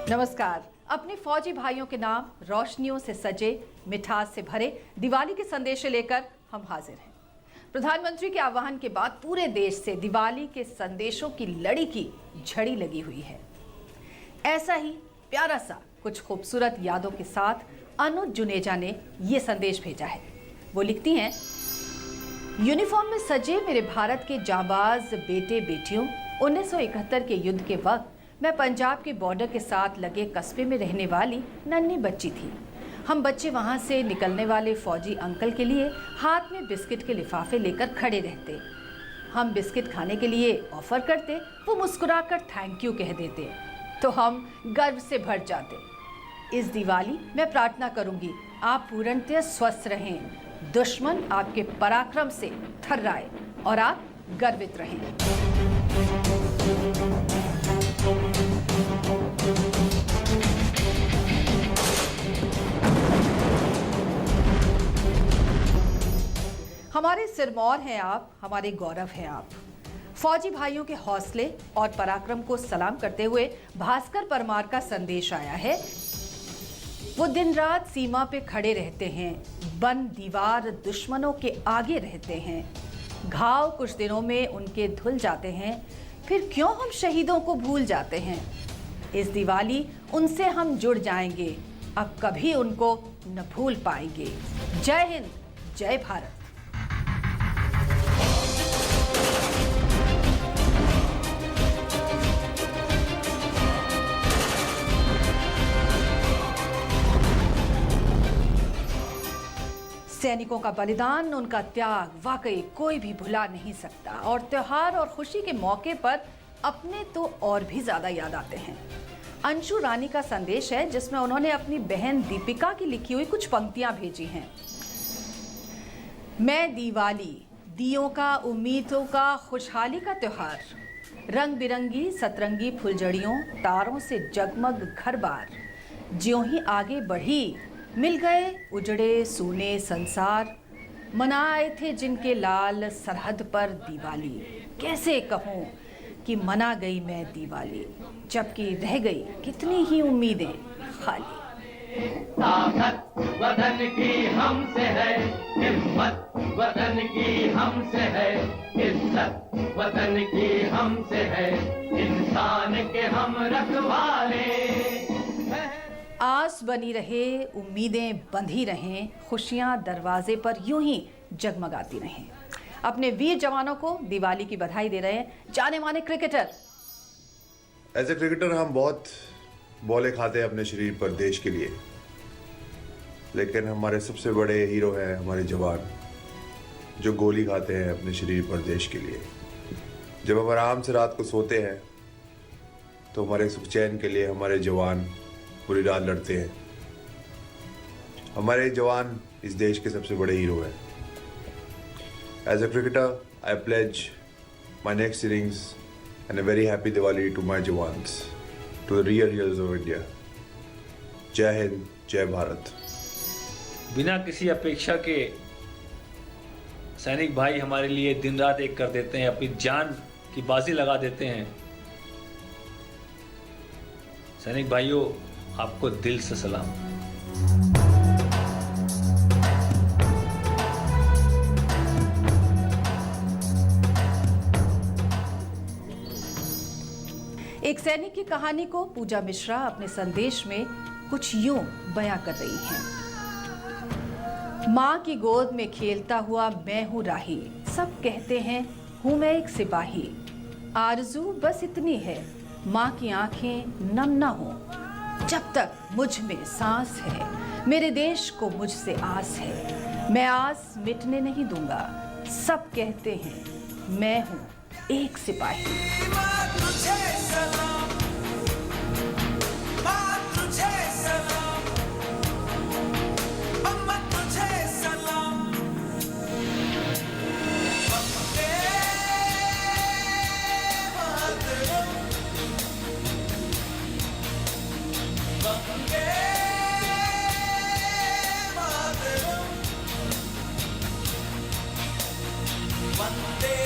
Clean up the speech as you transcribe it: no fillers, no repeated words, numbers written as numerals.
नमस्कार। अपने फौजी भाइयों के नाम रोशनियों से सजे, मिठास से भरे दिवाली के संदेश लेकर हम हाजिर हैं। प्रधानमंत्री के आह्वान के बाद पूरे देश से दिवाली के संदेशों की लड़ी की झड़ी लगी हुई है। ऐसा ही प्यारा सा कुछ खूबसूरत यादों के साथ अनुज जुनेजा ने ये संदेश भेजा है। वो लिखती हैं, यूनिफॉर्म में सजे मेरे भारत के जाबाज बेटे बेटियों, 1971 के युद्ध के वक्त मैं पंजाब के बॉर्डर के साथ लगे कस्बे में रहने वाली नन्ही बच्ची थी। हम बच्चे वहां से निकलने वाले फौजी अंकल के लिए हाथ में बिस्किट के लिफाफे लेकर खड़े रहते। हम बिस्किट खाने के लिए ऑफर करते, वो मुस्कुराकर थैंक यू कह देते तो हम गर्व से भर जाते। इस दिवाली मैं प्रार्थना करूंगी आप पूर्णतः स्वस्थ रहें, दुश्मन आपके पराक्रम से थर्राए और आप गर्वित रहें। हमारे सिरमौर हैं आप, हमारे गौरव हैं आप। फौजी भाइयों के हौसले और पराक्रम को सलाम करते हुए भास्कर परमार का संदेश आया है। वो दिन रात सीमा पे खड़े रहते हैं, बन दीवार दुश्मनों के आगे रहते हैं। घाव कुछ दिनों में उनके धुल जाते हैं, फिर क्यों हम शहीदों को भूल जाते हैं। इस दिवाली उनसे हम जुड़ जाएंगे, अब कभी उनको न भूल पाएंगे। जय हिंद, जय भारत। सैनिकों का बलिदान, उनका त्याग वाकई कोई भी भुला नहीं सकता और त्योहार और खुशी के मौके पर अपने तो और भी ज्यादा याद आते हैं। अंशु रानी का संदेश है जिसमें उन्होंने अपनी बहन दीपिका की लिखी हुई कुछ पंक्तियां भेजी हैं। मैं दिवाली, दियों का, उम्मीदों का, खुशहाली का त्योहार, रंग बिरंगी सतरंगी फुलझड़ियों, तारों से जगमग घर बार, ज्यों ही आगे बढ़ी मिल गए उजड़े सूने संसार, मनाए थे जिनके लाल सरहद पर दिवाली। कैसे कहूँ कि मना गई मैं दिवाली, जबकि रह गई कितनी ही उम्मीदें खाली। ताकत वतन की हमसे है, हिम्मत वतन की हमसे है, इज्जत वतन की हमसे है, इंसान के हम रखवाले। आस बनी रहे, उम्मीदें बंधी रहें, खुशियां दरवाजे पर यूं ही जगमगाती रहें। अपने वीर जवानों को दिवाली की बधाई दे रहे हैं जाने माने क्रिकेटर। एज ए क्रिकेटर हम बहुत बॉलें खाते हैं अपने शरीर पर देश के लिए, लेकिन हमारे सबसे बड़े हीरो हैं हमारे जवान, जो गोली खाते हैं अपने शरीर पर देश के लिए। जब हम आराम से रात को सोते हैं तो हमारे सुख चैन के लिए हमारे जवान पूरी रात लड़ते हैं। हमारे जवान इस देश के सबसे बड़े हीरो हैं। As a cricketer I plays my next innings and a very happy Diwali to my jawans, to the real heroes of India. जय हिंद, जय भारत। बिना किसी अपेक्षा के सैनिक भाई हमारे लिए दिन रात एक कर देते हैं, अपनी जान की बाजी लगा देते हैं। सैनिक भाइयों, आपको दिल से सलाम। एक सैनिक की कहानी को पूजा मिश्रा अपने संदेश में कुछ यूं बयां कर रही हैं। माँ की गोद में खेलता हुआ मैं हूँ राही, सब कहते हैं हूँ मैं एक सिपाही। आरज़ू बस इतनी है, माँ की आंखें नम ना हो, जब तक मुझ में सांस है, मेरे देश को मुझसे आस है, मैं आस मिटने नहीं दूंगा। सब कहते हैं मैं हूँ एक सिपाही। वंदे